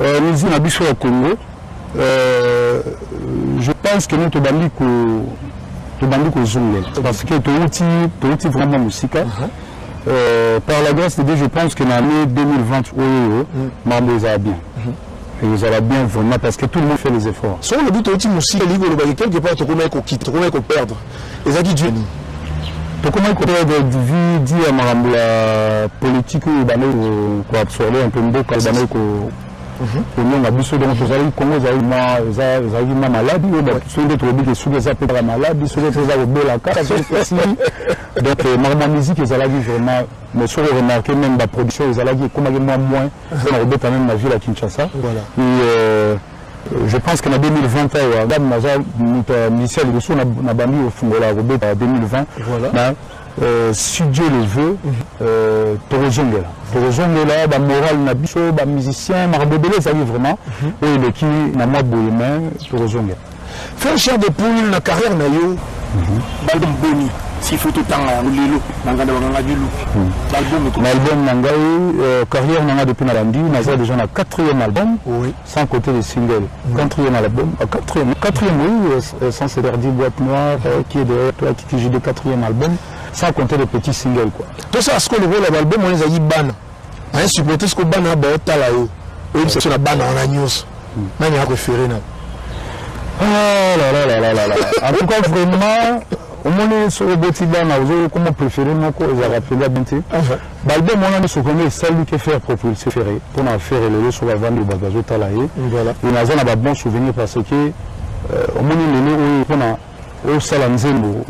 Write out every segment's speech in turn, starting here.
Nous avons habité au Congo. Je pense que nous avons Zongel. Parce que tu as vraiment musique. Par la grâce de Dieu, je pense que l'année 2020, Mambo ça va bien. Et ça va bien vraiment parce que tout le monde fait les efforts. Sur le but de musique, quelque part, tu connais qu'on quitte, tu connais qu'on perdre. Et ça dit Dieu. Tu connais qu'on perd de vie, dire à la politique, qu'on absorber un peu de beaucoup, on a besoin de nous aller Congo, ça a une maladie, sur d'autres qui sont des appels à la maladie, sur d'autres qui ont la carte. Donc, la musique, ils allaient vraiment, mais sur remarquer même la production, ils allaient comme moins, on a quand même la ville à Kinshasa. Et je pense qu'en 2020, Michel Rousseau a banni au fond de la Robert en 2020. Si Dieu le veut, Torozongela. Torozongela, la morale, la bicho, les musiciens, Marbobélé, ça arrive vraiment. Et le qui n'a pas de bohémien, Torozongela. Faire cher de poule, la carrière n'a eu. L'album Boni, s'il faut tout le temps, l'album Nangaï, carrière n'a depuis Nalandi, n'a déjà un 4e album, sans côté des singles. 4e album, 4e oui, sans se dire boîte noire, qui est derrière toi, qui joue le 4e album. Sans compter les petits singles quoi. Tout ça, ce qu'on le voit l'album, on les a dit ban. Un supporter ce qu'on ban à Baota là-haut. Oui, c'est sur la ban en agnos. Même a préféré là. Ah là là. En tout cas, vraiment, au moins sur le petit ban, comment préférer, moi, quoi, j'ai rappelé la bonté. L'album, on a ce qu'on est celui qui fait propulser ferré. Pour en faire le sur la vente du bagage au talaye. Voilà. Et on a un bon souvenir parce que, au moins, on a au Salanzembo.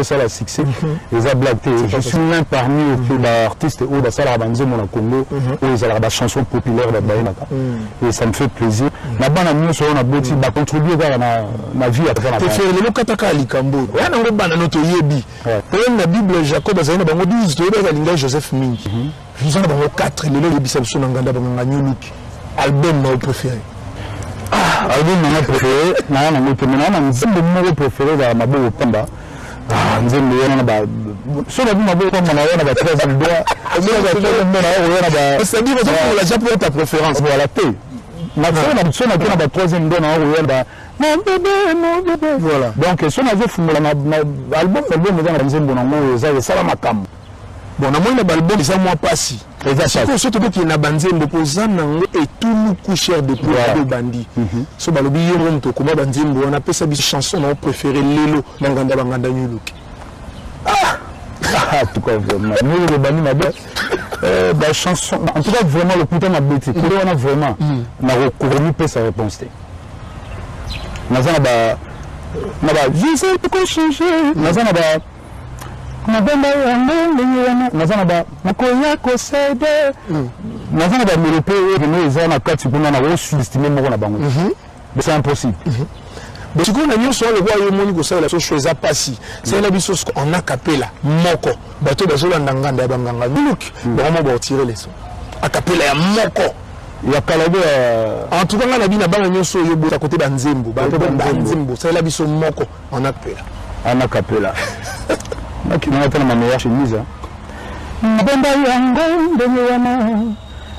C'est succès. Je suis l'un parmi les artistes au Congo où ils ont des chansons populaires et ça me fait plaisir. La bonne amie sur on a beau contribuer à ma vie à travers la vie. Le Kataka Likambo. On a un banane notre yebi. Pour la Bible Jacob a une bango 12 de la ligne Joseph Ming. Nous en avons 4 les lois biception nganda banganga new look. Album mon préféré. Album mon préféré, mon préféré dans ma beau pamba. Nzembe yana ba so na bima bo comme na yana ba 13 doigts. C'est-à-dire que la Japon ta préférence voilà paix. Ma femme na so na kena ba 3e doigt na yana mon bébé voilà. Donc so na zo fumula na album na Nzembe na mo za sala makam. Bon, na moi l'album ça moi passi. Exactement. Surtout que na banzembo posana et tout nous coucher de pour de bandi. So balobi yoro to kuma banzembo on appelle ça chanson na préféré lelo banganda nyuluki. En tout cas vraiment. Nous le bandi na ba chanson en tout cas vraiment le putain na bêtise. On a vraiment na reconnu pe sa réponse. Nazana ba je sais pourquoi changer. Nazana ba Nazana ba makoya ko sede nazana ba milope nous ils ont na kati pour na sous-estimer mo na bango c'est impossible mais tu connais nous sur le roi yomoni ko ça la chose à passer c'est la biso on a capella moko bato bazola ndanganda ya banganga look vraiment ba tirer les sons a capella ya moko ya kalabe en tout cas na bina banga nyoso yobo à côté banzembo banzembo c'est la biso moko on a capella qui n'a pas ma meilleure chemise. Mbenda yango ndemwana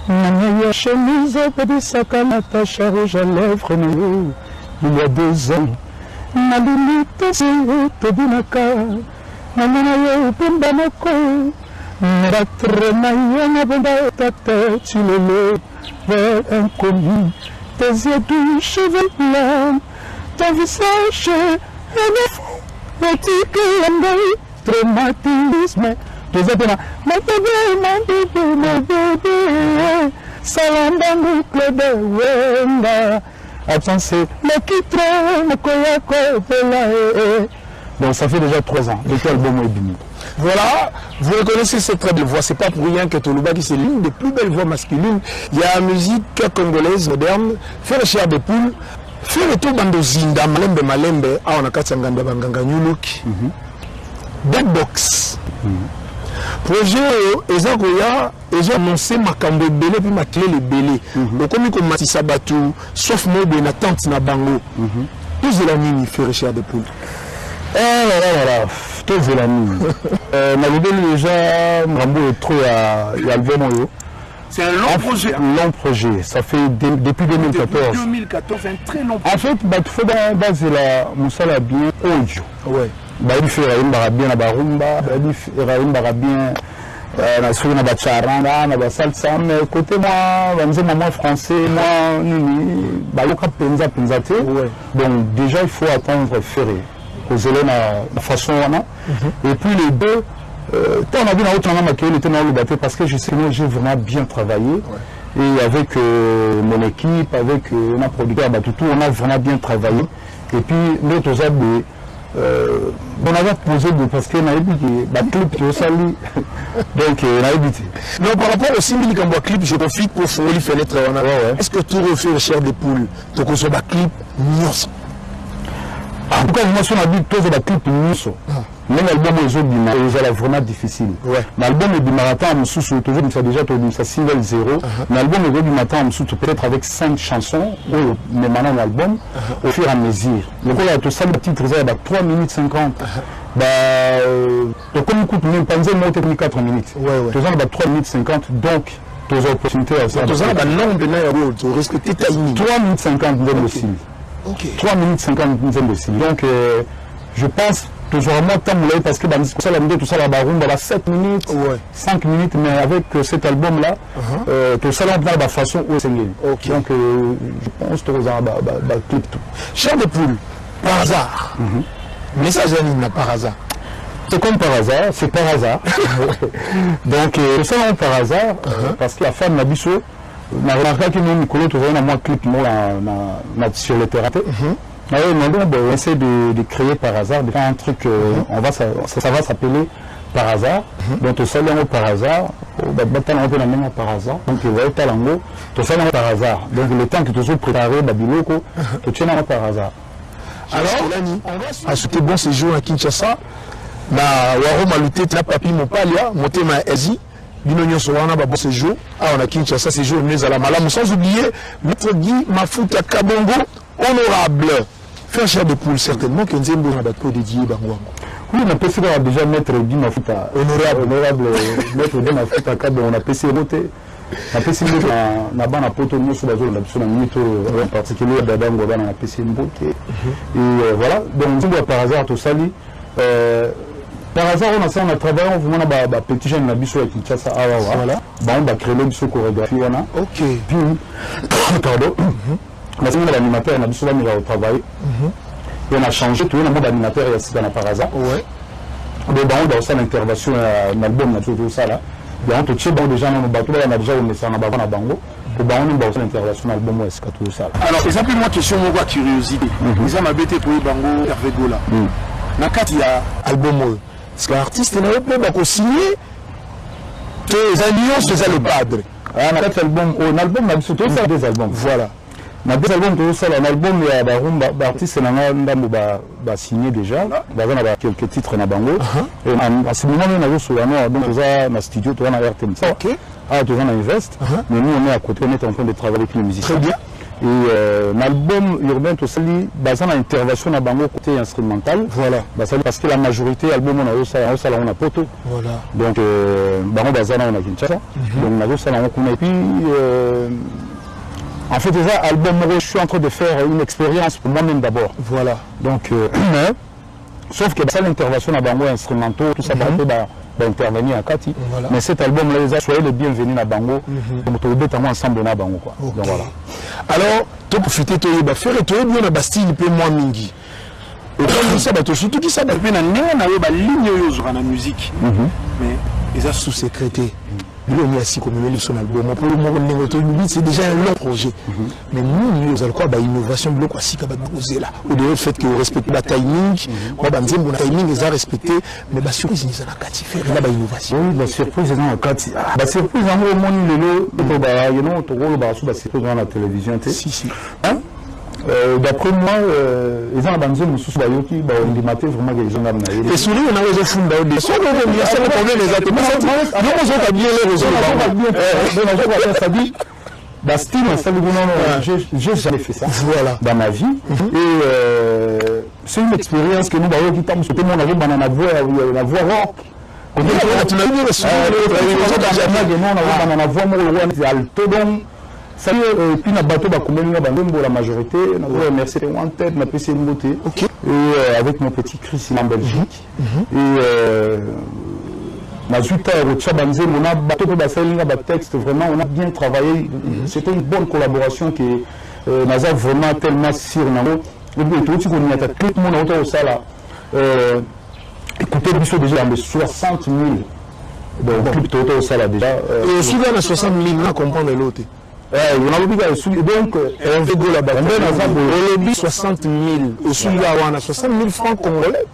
na meilleure chemise petit sac à Natacha rouge à lèvres il y a 2 ans na limite c'est tobinaka na nana yo pemba moko na trema yana benda tata chilele vers inconnu tes yeux doux cheveux blancs ton visage petit cœur traumatisme, les appels mon bébé, salambangu club de Wenda, absensé, le quitre, le koyako, bon, ça fait déjà 3 ans, le album est fini. Voilà, vous reconnaissez cette très belle voix, c'est pas pour rien que Tolobaki c'est l'une des plus belles voix masculines. Il y a la musique congolaise moderne, faire le chair de poule, faire le tour bando zinda, malembe, on a 4 nganda banganga new look. Deadbox. Projet Ezakoya, ils ont annoncé ma cambe belé puis ma clé les belé. Donc comme il m'a dit Sabatou, sauf moi de tente na bango. Tous de la nuit fait recherche de poule. Voilà. Tous de la nuit. Ma libelle déjà Rambo est trop à l'album yo. C'est un long projet. Un long projet. Ça fait depuis 2014. Depuis 2014, c'est un très long projet. En fait, il faut base la Moussala bien audio. Ouais. Il fait bien la barumba, il fait bien la souris na bacharanga, na basalsa, mais côté moi français, moi nini, yoka penza te. Donc déjà il faut attendre ferré. Aux élèves la façon et puis les deux on a vu dans autre il était dans le bateau parce que je sais que j'ai vraiment bien travaillé et avec mon équipe, avec un producteur Batutu, on a vraiment bien travaillé et puis notre on avait posé parce qu'on a évité la clip au sali donc on a évité. Non, par rapport au Simili Kamboa clip, je profite pour faire les fenêtres. Est-ce que tu refais Chair de Poule, tu consoles la clip Nyos? En tout cas, moi, je suis tous les clips Nyos. Même l'album est vraiment difficile. L'album est du marathon, toujours déjà ça single 0. L'album est du matin, peut-être avec 5 chansons, mais maintenant l'album, au fur et à mesure. Donc là, tout ça, le titre, il y a 3 minutes 50. Donc comme écoute, même pas technique 4 minutes. Tout ça, il y a 3 minutes 50. Donc, tu as opportunité à ça. Tout ça, il y a un nombre de tu respectes tes timings. 3 minutes 50 aussi. 3 minutes 50 aussi. Donc, je pense. Toujours à moi, parce que dans tout ça, la baroum, 7 minutes, 5 minutes, mais avec cet album-là, tout ça, on a la façon où c'est lié. Donc, je pense que ça va clip tout. Chair de Poule, par hasard. Message à par hasard. C'est comme par hasard, c'est par hasard. Donc, tout ça, par hasard, parce que la femme m'a dit ça, on a remarqué que nous, Nicolas, tu vois, on a moins clip sur le terrain. Ah oui, mais bon, on essaie de créer par hasard, de faire un truc, ça va s'appeler par hasard. Donc, tout ça, par hasard, par hasard. Donc, tu vois, tout ça, par hasard. Donc, le temps que tu as préparé, Babiloko, tu tiens par hasard. Alors, on va souhaiter bon séjour à Kinshasa. Na Waro Maluté, la papi Mopalia, Motema Ezi. Binonyo Sowana, bon séjour. Ah, on a Kinshasa, séjour, nous à la Malam. Sans oublier, Maître Guy Mafuta Kabongo, honorable. Faire Chair de Poule, certainement, que Nzembo n'a pas dédié Bangouango. Oui, on a pu faire déjà Maître Guy Mafuta, honorable Maître Guy Mafuta Kabongo, on a pu se voter. On a pu se voter dans la poto, nous sur la zone, on a minute en particulier, Badango, on a pu se voter. Et voilà, donc Nzembo par hasard, tout ça, par hasard, on a travaillé, on a petit jeune, on a biso avec Kinshasa, on a créé le biso chorégraphie, puis, pardon. Mais c'est l'animateur, on a dit souvent qu'il travaillé. Et on a changé tout le monde d'animateur ici dans par hasard. Mais bon, on a aussi l'intervention dans l'album, tout ça là. On a déjà on a déjà un bango. On a aussi l'intervention dans l'album, tout ça. Alors, c'est simplement une question de curiosité. Ils ont bêté pour les bango Hervé Gola. Nakati il y a album. Parce que l'artiste n'a pas signé. Les alliances, c'est le padre. On a fait l'album, on a surtout ça des albums. Voilà. Na deux albums tout ça, l'album il y a l'artiste n'a signé déjà, on a quelques titres na bango. Et à ce moment là on a sur donc ça na studio tout na RTM. OK. Ah tout on invest, mais nous on est à côté, on est en train de travailler avec les musiciens. Très bien. Et l'album urbain tout ça basé na intervention na bango côté instrumental. Voilà. Parce que la majorité album on a ça on a poto. Voilà. Donc bango basé na on a Kinshasa. Donc on a ça on et puis en fait, déjà, album, je suis en train de faire une expérience pour moi-même d'abord. Voilà. Donc, sauf que ça, l'intervention à Bango instrumentaux, tout ça, va intervenir à Kati. Voilà. Mais cet album-là, soyez les bienvenus à Bango. Donc, on va ensemble à Bango. Donc, voilà. Alors, tu profiter de faire et tu es bien à Bastille, peu moins mingi. Et comme ça, tu surtout qui ça, tu as une ligne dans la musique. Mais ils ont sous-secrété. Lui, on est assis comme il son album. Pour le moment, c'est déjà un long projet. Mais nous, nous allons quoi innovation bloc aussi comme nous là. Au-delà du fait que vous respectez la timing, moi, le timing ils ont respecté, mais la surprise ils ont catifé là innovation. Oui, la surprise ils ont catifé. La surprise en gros, moi, surprise dans la télévision. Si. D'après moi, ils ont abandonné le sous Bayoki, ils matent vraiment les gens dans la et souris, on a raison fou d'ailleurs. Soit on a ça le problème les autres. Non, on a bien les raisons. Ça dit, style, j'ai jamais fait ça dans ma vie. Et c'est une expérience que nous, Bayoki, tout le monde arrive dans la voie rock. puis na bateau la majorité, on remercie en tête, on a pu une beauté. Et avec mon petit Chris en Belgique. Et Mazuta Rochabanze, on a bateau de texte, vraiment, on a bien travaillé. C'était une bonne collaboration qui Naza vraiment tellement sur Nango. Et puis tout le monde a tout le monde autour de ça là. Écoutez, Bissot déjà dans 60 000. Donc plus autour de ça là déjà. Et aussi dans les 60 000, on comprend de l'autre. On a oublié donc on fait go là-bas. On a 60 000. Au sud là, on a 60 000 francs congolais.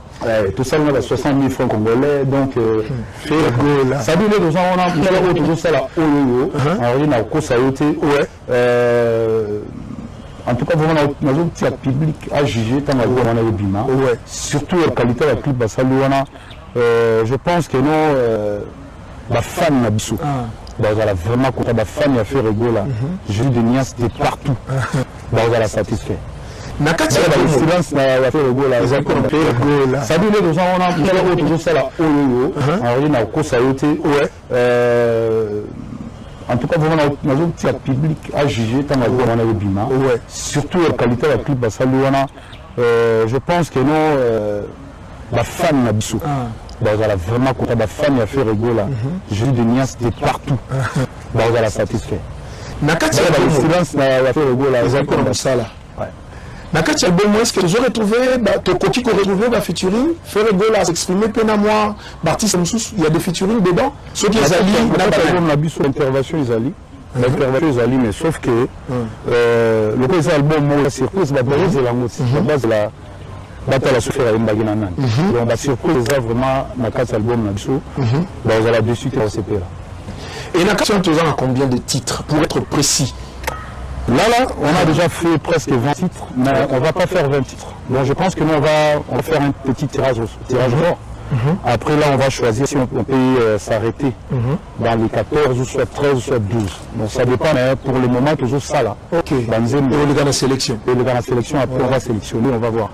Tout ça, on a 60 000 francs congolais. Donc, ça veut dire que on a toujours ça là. On a au Kosayote. En tout cas, vraiment, on a un public à juger tant qu'on a le bima. Surtout la qualité de la clip, je pense que non, la fan n'a bissou. Vraiment content, la fan a fait rigoler. J'ai eu des nuances de partout. On a satisfait. Nakati le silence n'a fait rigoler. Ça veut dire que on a toujours ça là. On a au Kosayote. En tout cas, vraiment, on a un petit public à juger tant qu'on a le bima. Surtout la qualité de la clip, je pense que non, la fan n'a bissou. On a vraiment content, la fan a fait rigoler. J'ai eu des nuances de partout. On a satisfait. Nakati le silence n'a fait rigoler. Nakati album, est-ce que tu as retrouvé, tu as retrouvé la featuring, faire rigoler à s'exprimer, pénamoire, Baptiste Msous, il y a des featuring dedans. Ceux qui ont allé, on a vu sur l'intervention, ils allaient. L'intervention, ils allaient, mais sauf que le premier album, la surprise, la base de la moitié, la base de la bataille à souffrir à Mbagina. Donc la surprise, vraiment, Nakati album, on a la dessus qui est CP là. Et Nakati, on a combien de titres, pour être précis? Là, on a déjà fait presque 20 titres, mais on ne va pas faire 20 titres. Donc je pense que nous, on va faire un petit tirage d'or. Après, là, on va choisir si on peut s'arrêter dans les 14 ou soit 13 ou soit 12. Donc ça dépend, mais pour le moment, toujours ça là. Et on est dans la sélection. Et dans la sélection, après, on va sélectionner, on va voir.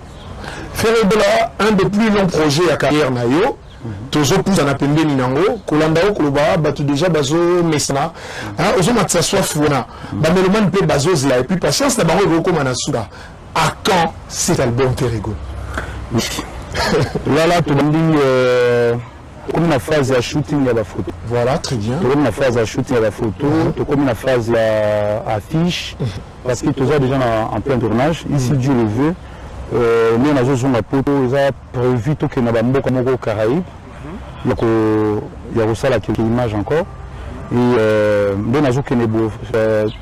Ferrebola, un des plus longs projets à carrière Nayo. Toujours plus en appelé Ninango, Kolandao Koloba, batu déjà bazo mesna, ozo matsa soif wana, bameloman pe bazo zla, et puis patience na bango ego comme anasuda. À quand cet album Ferrego? Là, tout le monde comme la phase de shooting à la photo. Voilà, très bien. Comme la phase de shooting à la photo, comme la phase d'affiche, parce que toujours déjà en plein tournage, ici Dieu le veut. Nous avons besoin de photo, ils ont prévu que nous avons beaucoup de Caraïbes. Donc, il y a aussi quelques images encore. Et nous avons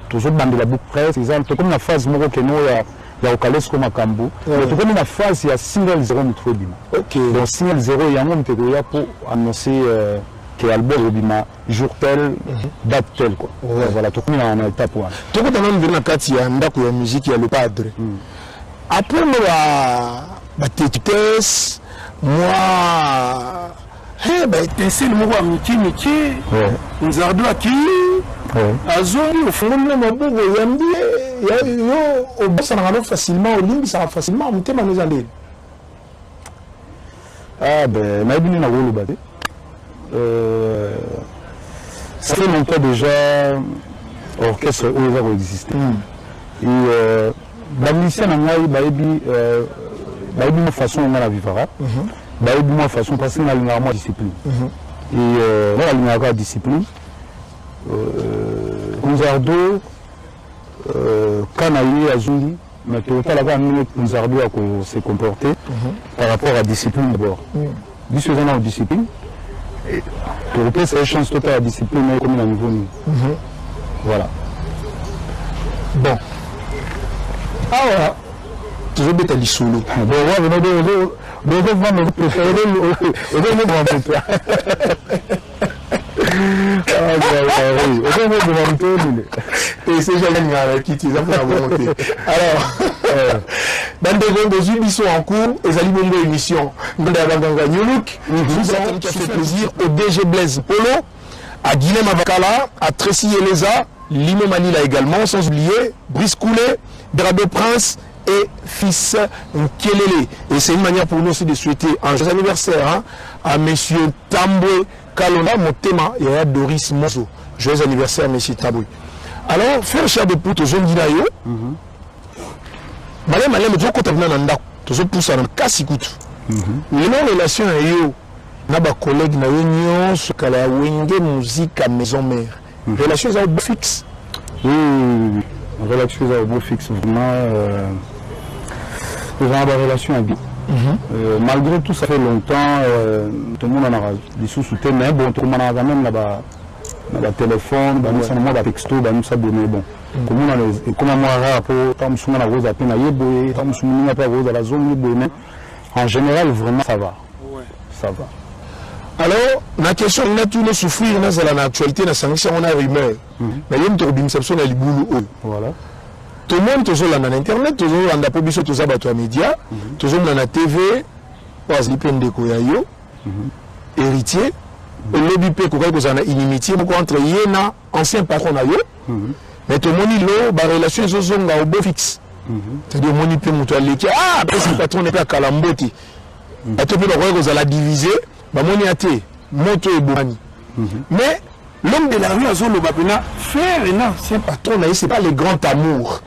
toujours dans la boucle presse, comme la phase que nous il y a au Calais comme à Cambo. Comme la phase, il y a single 0 micro bima. Donc, single 0, il y a un moment pour annoncer que l'album bima jour tel, date telle. Voilà, tout le monde en étape. Tout le monde vient à la musique, il y a le padre. Après moi, tétesse, moi, étincelle, moi, miki, nzardo aki, azongi, au fond de ma bouche, yambi, au bout, ça n'a facilement, au limbe, ça va facilement, on t'aime à nous aller. Ah, ben, ma vie n'a pas eu ça fait longtemps déjà, orchestre où ils ont existé. Et, la mission n'a pas eu façon on la vivra une façon parce qu'on a une discipline et on a une discipline Nzardo Kanaï Azungi mais tout à l'heure Nzardo a se comporter par rapport à la discipline d'abord dis on a une discipline et pour c'est une chance totale à la discipline comme à niveau voilà bon. Ah ouais, toujours bête à l'issolo. Bon, et c'est jamais qui t'y a volonté. Alors, dans des émissions en cours, les aliments d'émission, nous avons fait plaisir au DG Blaise Polo, à Guilhem Avakala, à Tracy Eleza, Limo Manila également, sans oublier Brice Coulé, Drado Prince et fils Nkelele. Et c'est une manière pour nous aussi de souhaiter un joyeux anniversaire à monsieur Tamboué Kalona, mon thème, il y a Doris Mozo. Joyeux anniversaire, monsieur Tamboué. Alors, faire cher de poutre aux jeunes d'Inayo, malé, mais tu as côté de Nanda, tu as poussé à un casse-écoute. Les relations à yo, n'a pas collègue, n'a pas ce qu'elle a wingé musique à maison mère. Relations à beau fixe. Oui, relation à beau fixe, vraiment. Nous avons des relations à bien. Malgré tout, ça fait longtemps, tout le monde en a des sous-soutés, mais bon, tout le monde a quand même là-bas. Le téléphone, nous sommes des textos, nous sommes des bon. Comment moi, tant que la rose à peine à yéboué, tant que nous pas rose à la zone yéboué, mais en général, vraiment, ça va. Ça va. Alors, la question, on a tous les souffrir dans l'actualité, dans la sanction, on a rumeur. Mais il y a une turbine, elle boule. Voilà. Tout le monde, toujours là dans Internet, toujours là dans la publicité, toujours dans les médias, toujours dans la TV, parce qu'il y a des koyayo, héritier. Le lobby peut qu'on a inimitié entre Yéna, ancien patron na yo, mais tout le monde il a relation au beau fixe. C'est-à-dire que mon peut mouton l'équipe après ce patron n'est pas Kalamboti. Et tout le monde a divisé, bah mon y a été moto et boani. Mais l'homme de la rue a zone le bapena faire un ancien patron c'est pas le grand amour.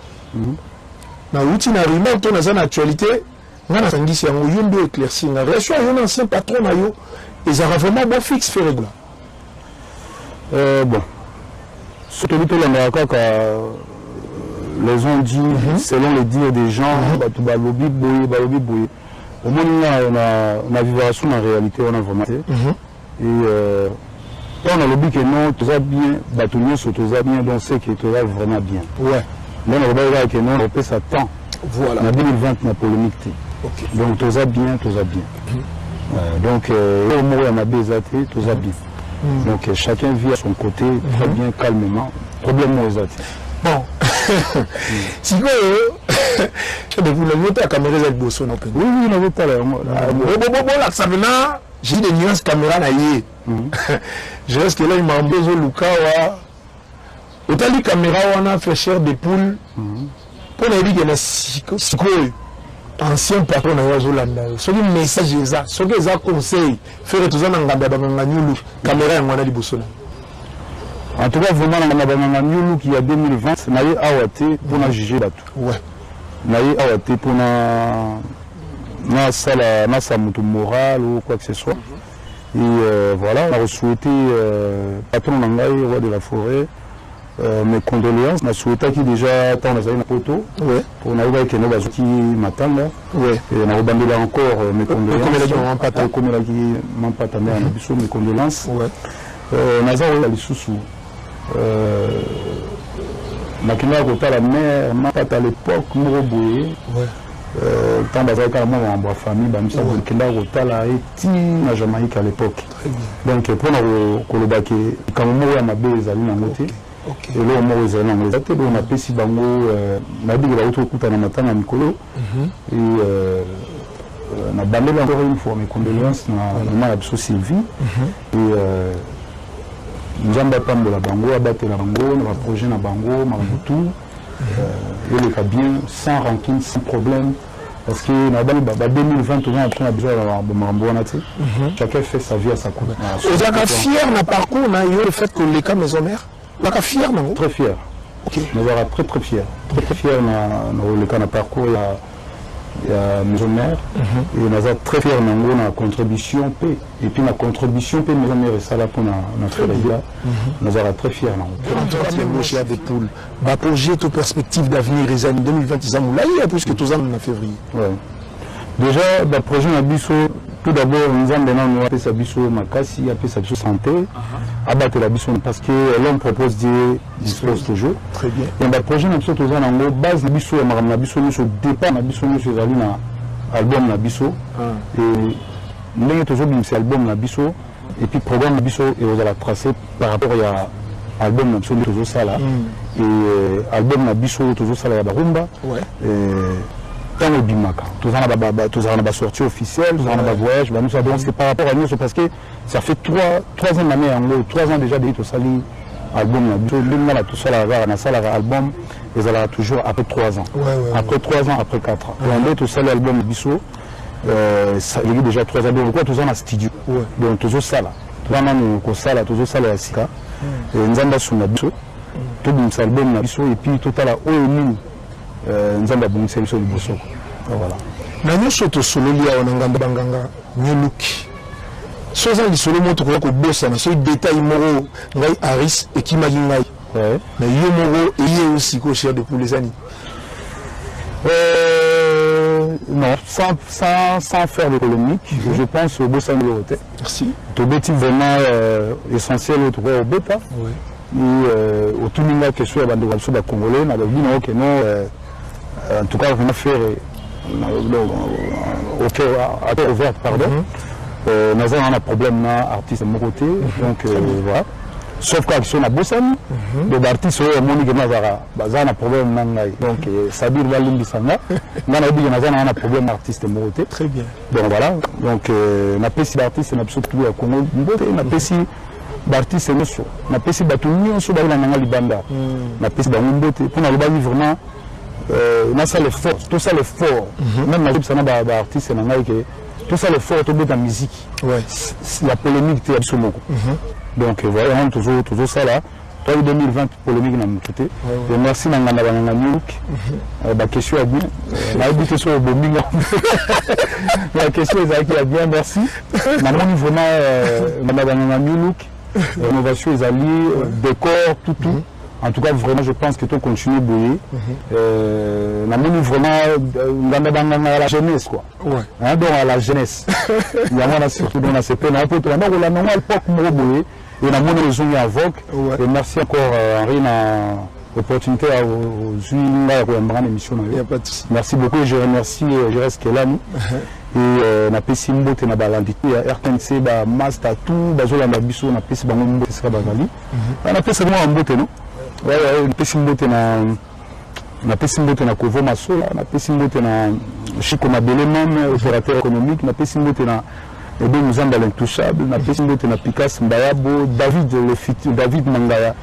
Na routine na rumeur ton dans l'actualité, on a sangui c'est un yondo éclairci. Na relation à un ancien patron na yo. Ils ont vraiment bon fixe fait règle. Bon. Surtout les ont dit, selon les dires des gens, au moins on a vibration en réalité, on a vraiment. Et quand on a le but que non, tout ça bien, bâtonnier sur tout ça bien, donc c'est que tout ça vraiment bien. Ouais. Là on va que non, on peut s'attendre. Voilà. En 2020, on a polémique. Donc tout ça bien, tout ça bien. Donc, au moins, on a des athées, tout ça bien. Donc, chacun vit à son côté, très bien, calmement. Problème aux athées. Bon. Si vous le montez à la caméra, vous êtes beau, non? Oui, on a vu tout à l'heure. Bon, là, ça venait, j'ai des nuances caméra, là, je reste là, il m'a embêté, Lukawa. Autant les caméras, on a fait cher des poules. Pour les dire qu'il y a des ancien patron na Yazolanda. Ce qui message est ça, ce qui est ça conseil, faire tout ça dans la caméra et moi libosola. En tout cas, vraiment, dans la Nyulu qui a 2020, n'a eu awate pour juger là tout. Ouais. N'a eu awate pour na sala na samutu moral ou quoi que ce soit. Et voilà, on a souhaité patron Nangai, roi de la forêt. Mes condoléances, on a souhaité qu'il déjà tant dans une photo. Ouais. On a ouvert que nous avons qui m'attendent là. Ouais. Et on a rebandé là encore mes condoléances. Comme il a dit, mon papa on a besoin mes condoléances. Ouais. On a zéro les sous-sous. Ma cliente a la mère, ma papa à l'époque, Moroboé. Ouais. Tant bazar carrément en bois famille, bah ça qui l'a rotala et na Jamaïque à l'époque. Donc pour nous kolobaki quand on a ma belle ali na moté. Et là, on a payé bango, on a dit que la route est en Mikolo. Et on a bandé encore une fois mes condoléances à la Sylvie. Et nous avons battu la bango, abattu la bango, on a projet na bango, Mabutu. Et le cas bien, sans rancune, sans problème. Parce que en 2020, on a besoin de Marambouana. Chacun fait sa vie à sa côte. Vous êtes fier de parcours, le fait que les cas maison mère? Là, fier, non? Très fier. Okay. Nous sommes très très fiers. Très très fiers dans le cas de parcours, il y a maison mère. Et nous sommes très fiers dans la contribution P. Et puis la contribution P maison mère, et ça là pour notre résultat. Nous sommes très fiers. Il y a des poules. Projet, toute perspective d'avenir, les années 2020, ils ont là, il y a plus que tous les ans en février. Ouais. Déjà, le projet Nabiso, tout d'abord, nous avons donné un peu sa biso makasi, un peu sa biso santé, abattre la biso parce que l'homme propose de dispose toujours. Très bien. Et le projet Nabiso, tout ça, en base de biso, la biso, nous départ la biso, nous allons album la biso. Et nous toujours c'est album la biso. Et puis programme la biso et vous allez tracer par rapport à album la biso, toujours ça là. Et album la biso, toujours ça là, la rumba. Ouais. Dans le Bimaka, tout ça on a sortie officielle, tout ça on a voyage, nous savons c'est par rapport à nous parce que ça fait 3 ans d'année en gros, 3 ans déjà de tout ça album là, tout ça là, on a ça album, et ça là toujours après 3 ans, après 3 ans, après 4 ans, on a tout ça l'album Bisso, Ça il y a déjà 3 ans donc quoi tous en studio donc toujours ça là vraiment nous ça là toujours ça là sika nzamba suna biso tout bon album na biso et puis total o ni nzamba bon c'est biso biso voilà na nyonso to solo lia ona ngamba banganga nyeluki soza li solo moto ko bossa na so détail moko ngai Aris et qui m'a dit ngai mais yo moko et aussi ko cher depuis les années non, sans faire de polémique, je pense au Bossa Nova. Merci. Tout bêtis vraiment essentiel au bêta. Et au tout monde qui soit dans le Congolais, on a dit que non, en tout cas, on a fait au cœur ouvert, pardon. Nous avons un problème artiste de mon côté, donc voilà. Sauf qu'action a bossé, les artistes ont un problème. Donc, Sabir Walimbi Sanga, on a dit qu'il y a un problème artiste de mon côté. Très bien. Donc voilà, donc on a payé l'artiste, on a surtout à Congo, on a payé l'artiste, on a payé Batouni, on a payé Libanda, on a payé Bambote, pour nous vraiment, on a ça l'effort, tout ça l'effort, même la ça n'a pas artiste, tout ça l'effort, tout la musique, la polémique, c'est absolument. Donc voilà, toujours ça là. Toi, 2020, polémique dans mon côté. Et merci Nanganda Bangangamiouk. La question est bien. La question est bien. La question est bien, merci. Maintenant, vraiment, Nanganda Bangangamiouk, rénovation, les alliés, décor, tout. En tout cas, vraiment, je pense que tout continue de bouiller. Maintenant, vraiment, Nanganda Banganga à la jeunesse, quoi. Hein, donc à la jeunesse. Il y a surtout dans la CP. On a un époque pour bouiller. Et on a mon raison à Vogue. Et merci encore Henri na l'opportunité aux Zuinga pour une émission. Merci beaucoup. Je remercie je reste là nous. Et na pesi mbote na balandi ya RTNC ba master tout bazola na biso na pesi bango mbote sika bazali. Na pesi moi mbote non. Ouais pesi mbote na pesi mbote na Kovo Masola, na pesi mbote na Chico Mabele même opérateur économique, na pesi mbote na et bien nous sommes dans l'intouchable, on a pris na Picasso Mbayabo, David Mangaya,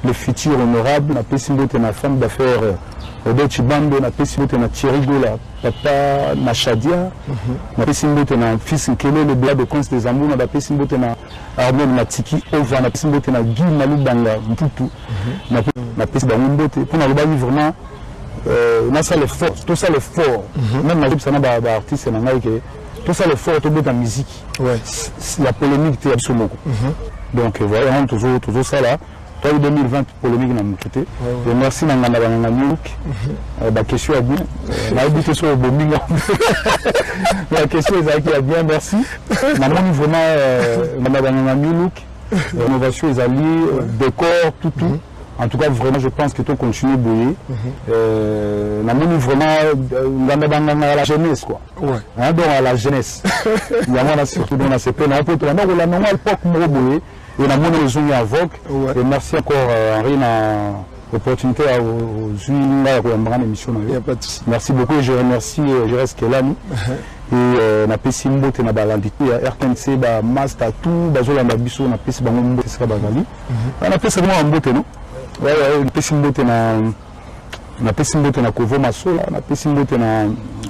le futur honorable, on a pris na femme d'affaires Odette Chibando, on a pris na Thierry Gola, papa Nachadia, on a pris na fils Nkele, le blas de Conce des Amours, on a pris na Arnaud Matiki, Ova, on a pris na Guy Malubanga, Mputu, on a pris na Mbote, pour nous le vraiment, on a ça l'effort, tout ça l'effort, même la ça n'a pas artiste, tout ça l'effort de la musique, la polémique est absolument. Donc voilà, toujours ça là. Toi 2020 polémique dans mon côté. Et merci Nanganda Bangangamiouk. La question est bien. La question est bien. La question est bien, merci. Maintenant vraiment Nanganda Bangangamiouk, rénovation les alliés, décor, tout. En tout cas, vraiment, je pense que tout continue de bouiller. On a mis vraiment à la jeunesse, quoi. Hein, donc à la jeunesse. Il y a surtout dans la CP. On a un époque pour bouiller. Et on a mon raison à Vogue. Et merci encore, Henri, l'opportunité aux Zuinga pour une émission. Merci beaucoup. Je remercie, je reste là, nous. Et on a payé mbote na balandi ya RTNC ba master tout bazola na biso na payé bango mbote sika bazali. On a payé moi mbote non. Ouais, on a payé mbote na Kovo Masola, on a payé mbote na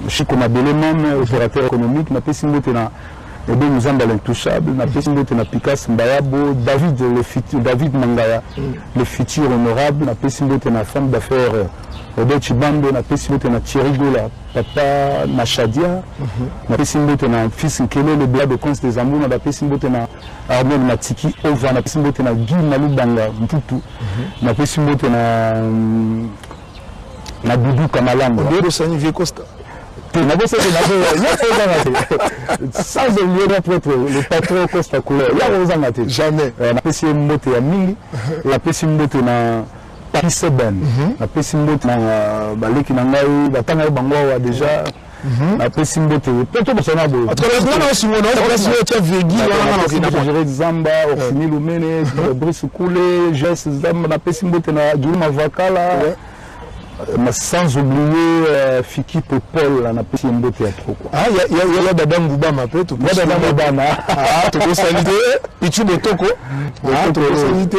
Chico Mabele même opérateur économique, on a payé mbote na et bien nous sommes dans l'intouchable, on a payé mbote na Picasso Mbayabo, David Mangaya, le futur honorable, on a payé mbote na femme d'affaires Odette Chibando, on a payé mbote na Thierry Gola, papa Nachadia, on a payé mbote na fils Nkele, le blas de Conce des Amours, on a payé mbote na Arnaud Matiki, Ova, on a payé mbote na Guy Malubanga, Mputu, on a payé mbote na Doudou Kamalambo. Sans oublier notre le patron Costa Couleur. Jamais. On a payé mbote ya mingi, on a payé mbote na Paris Seben, na pesi mbote na baleki na ngai batanga bango wa déjà na pesi mbote poto bosana bo atolakuna osingo na place yo tia vegi wana na Jerry Zamba Orsini Lumene Brice Koulé Jess Zamba na pesi mbote na Juma Vakala sans oublier Fiki Popol na pesi mbote ya trop quoi. Ah il y a Dada Ngubama peut tout Dada Ngubama ah to salite Pichu Botoko ah to salite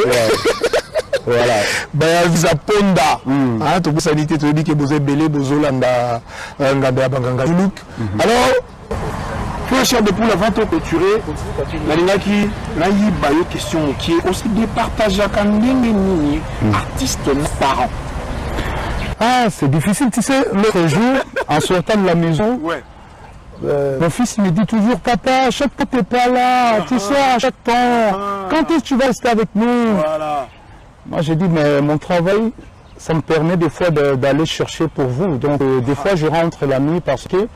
voilà bah visa ponda ah to sanité to dit que vous êtes belé bozolanda nganda banganga look alors Frère Cher de Poule, avant de clôturer, qui a une question qui est aussi départagée à Kandengeni, artiste parent. Ah, c'est difficile, tu sais, l'autre jour, en sortant de la maison, Ouais. Mon fils me dit toujours, papa, à chaque fois que tu n'es pas là, tu sais, à chaque temps, quand est-ce que tu vas rester avec nous? Voilà. Moi, j'ai dit, mais mon travail, ça me permet des fois d'aller chercher pour vous. Donc, des fois, je rentre la nuit parce que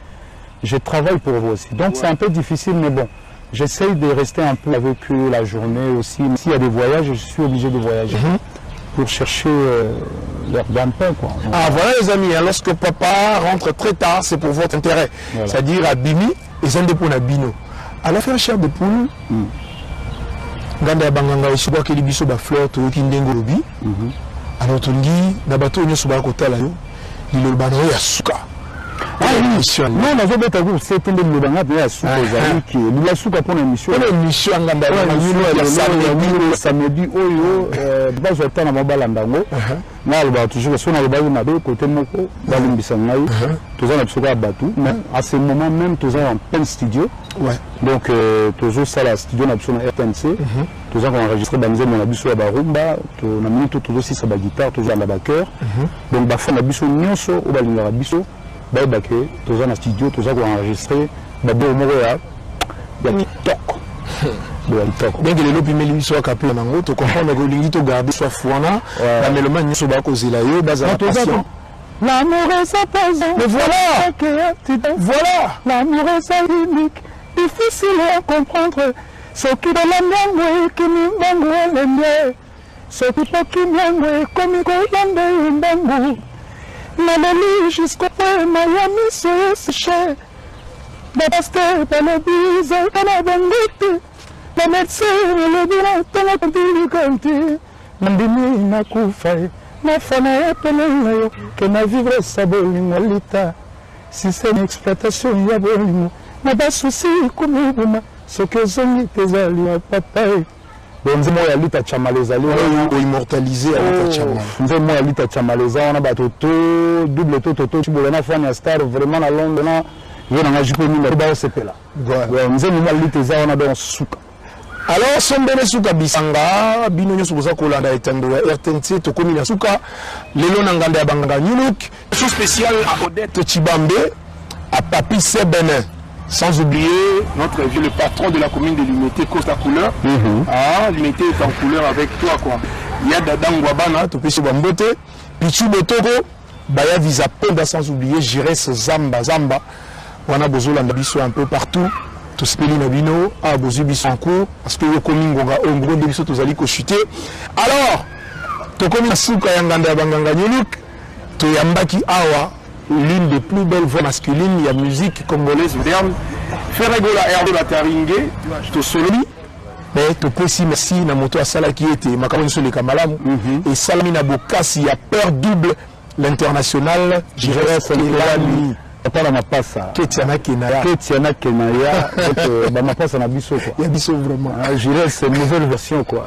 je travaille pour vous aussi. Donc, c'est un peu difficile, mais bon, j'essaye de rester un peu avec eux la journée aussi. S'il y a des voyages, je suis obligé de voyager pour chercher leur gagne-pain, quoi. Donc, ah, voilà les amis, hein, lorsque papa rentre très tard, c'est pour votre intérêt. Voilà. C'est-à-dire à Bimi et Zandepon à Bino. À l'affaire Cher de Poule, Ganda Banganga aussi, quoi qu'il y ait des fleurs, tout qui n'engo lobi. Alors, tu dis, Nabato, il y a des kotala yo, il y a des suka. ah oui, non, na zobe tagu c'est un de l'obanga bien suka zaliki. Il a suka pour l'émission. Pour l'émission, Ganda Banganga, samedi, oyo, base à na mobile ndango. Na alba toujours sur na alba na be côté moko, balimbisa ngai. Tous en absolument battu, mais à ce moment même tous en plein studio. Ouais. Donc toujours ça la studio na absolument RTNC. Tous en enregistré banze mon abiso ya barumba, to na minute tout aussi sa guitare, toujours na backer. Donc ba fa na biso nyonso o balinga biso. Baïbaké, tous en studio, tous en enregistré, Babo Moréa, il y a TikTok. Bien que les lobbies mêlés soient capés en anglais, tu comprends que les gens gardent soit fouana, la mélomane ne soit pas causée là, base à la passion. L'amour est sa passion. Mais voilà! Voilà! L'amour est sa unique, difficile à comprendre. Ce qui est la mienne, qui m'y mangue, ce qui m'y comme il y Malali jusqu'au point Miami c'est séché. La pasteur dans le bise, dans la bandite. La médecin, le bilan, dans la bandite. Nandini na kufai, na fana ya pelele, que na vivre sa bolingo lita. Si c'est une exploitation, ya bolingo. Na ba souci kumubuma, ce que zongi tezali ya papa. Bonze moya lita chamaleza ou immortalisé à lita chamaleza. Bonze moya lita chamaleza on a batoto double toto chibolana fanya star vraiment na Londres na yo na jipo ni ba sepela. Bonze moya lita za on a dans suka. Alors sombele suka bisanga bino nyoso boza kolanda etando ya RTNC to komi na suka lelo na nganda ya banganga nyuluk show spécial à Odette Chibambe à Papi Sebene. Sans oublier notre vieux, le patron de la commune de Limité, Costa Couleur. Ah, Limité est en couleur avec toi, quoi. Il y a Dadang Wabana, Topé Bambote, Pichu Botoro, Baya Visa Ponda, sans oublier Jires Zamba, on a besoin d'ambition un peu partout. Tout ce pays Nabino, a besoin de en cours, parce que le commune Gonga, en gros, des bisous, tous allés chuter. Alors, tu commune Souka Yanganda Banganga Nyuluk, tu Yambaki Awa. L'une des plus belles voix masculines, il y a musique congolaise moderne. Ferregola Herdo la Taringue, to Sololi, mais to Pessi merci na moto à Sala qui était Makamon sur les Kamalam et Salamina Bokassi, il y a peur double l'international. J'irai la nuit. Papa la mapasa. Ketiana Kenaya. Ketiana Kenaya. Bah mapasa na biso quoi. Il y a biso vraiment. J'irai c'est une nouvelle version quoi.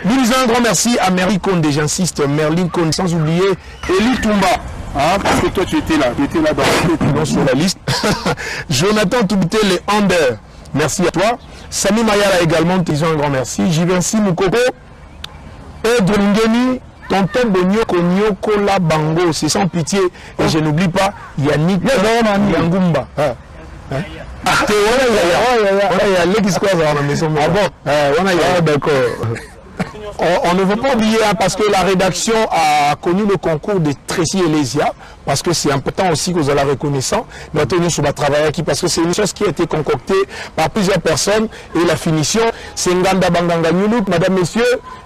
Nous disons un grand merci à Merlin Conde, j'insiste, Merlin Conde, sans oublier Eli Toumba. Ah, parce que toi tu étais là dans sur la liste. Jonathan Toubité, les Under, merci à toi. Sami Mayala également, te disons un grand merci. Jivency Moukoko, Edrungeni, Tonton Bonyoko Nyoko La Bango, c'est sans pitié. Et je n'oublie pas Yannick Yangumba. On ne veut pas oublier hein, parce que la rédaction a connu le concours de Tracy Elesia, parce que c'est important aussi que vous allez reconnaissant. Nous avons sur la travail qui parce que c'est une chose qui a été concoctée par plusieurs personnes et la finition, c'est Nganda Banganga Nyuluk. Madame, messieurs,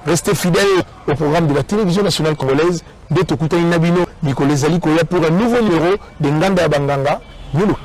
restez fidèles au programme de la télévision nationale congolaise de Tokuta Inabino, Nicolas Zali Koya pour un nouveau numéro de Nganda Banganga Nyuluk.